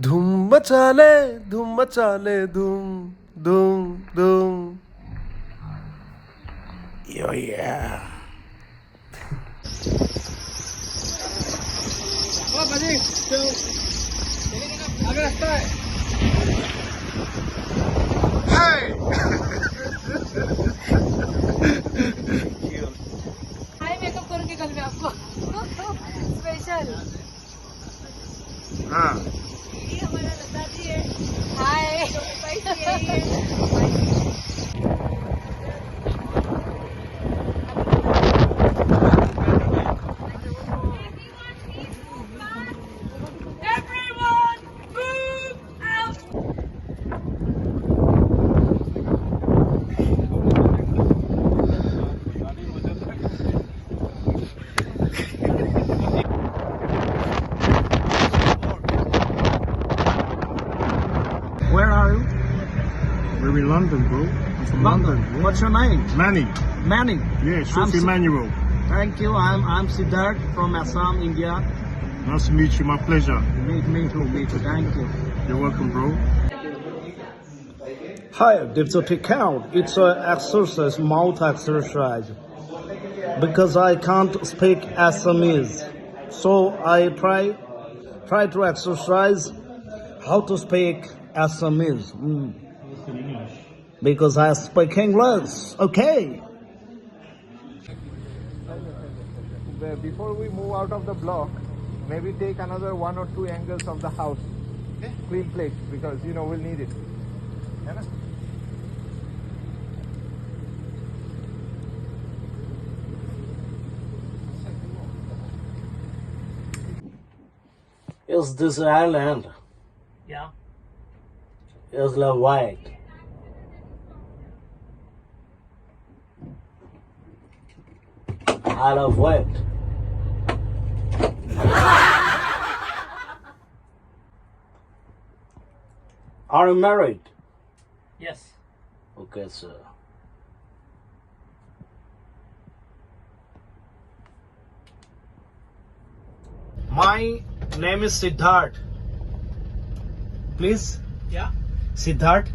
धूम मचा ले धूम धूम धूम यो या हाय मेकअप करूंगी कल मैं आपको स्पेशल हाँ ये हमारा लता जी है हाय Where are you? We're in London, bro. I'm from London. Yeah. What's your name? Manny. Manning. Yeah, I'm Shuf Emmanuel. Thank you. I'm Siddharth from Assam, India. Nice to meet you. My pleasure. Me too. Thank you. You're welcome, bro. Hi, it's a count. It's an exercise, mouth exercise. Because I can't speak Assamese, so I try to exercise how to speak Assamese. Because I speak English. Okay. Before we move out of the block, maybe take another 1 or 2 angles of the house. Okay. Clean plate, because we'll need it. Yeah, na? Is this island? Yeah. Is the white? I love white. Are you married? Yes. Okay, sir. My name is Siddharth. Please, Yeah. Siddharth.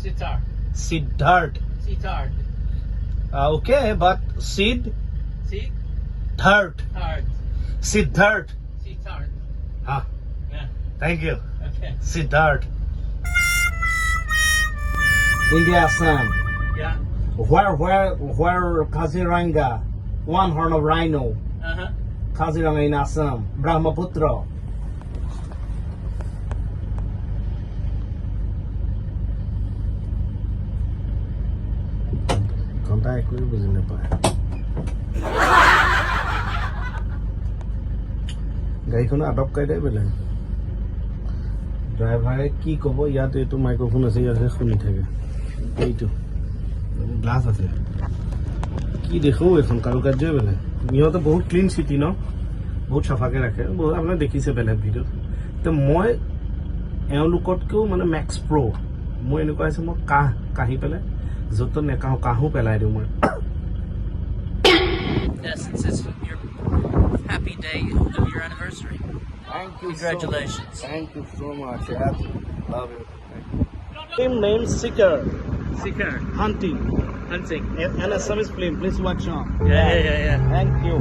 Sitar. Siddharth. Sitar. Okay, but See? Siddharth. Hard. Siddharth. Sitar. Ah, Yeah. thank you. Okay. Siddharth. India Assam. Yeah. Where Kaziranga, one horn of rhino. Uh-huh. Kaziranga in Assam, Brahmaputra. Contact with was in the back. গাড়ীখনে আটক কাই দেই বেলেগ ড্ৰাইভাৰে কি ক'ব ইয়াত এইটো microphone আছে ইয়াতে শুনি থাকে এইটো গ্লাছ আছে কি দেখো এখন কাৰুকাৰ্যই বেলেগ ইহঁতে বহুত ক্লিন চিটি ন বহুত চাফাকৈ ৰাখে বহুত আপোনাক দেখিছে বেলেগ ভিডিঅ'ত তো মই এওঁলোকতকৈও মানে মেক্স প্ৰ' মই এনেকুৱা হৈছে মই কাঢ়ি পেলাই য'ত নেকাহোঁ কাহো পেলাই দিওঁ মই Yes, this is your happy day of your anniversary. Thank you. Congratulations. Thank you so much. I love you. Film name Seeker. Seeker. Hunting. Hunting. An Assamese film. Please watch on. Yeah. Thank you.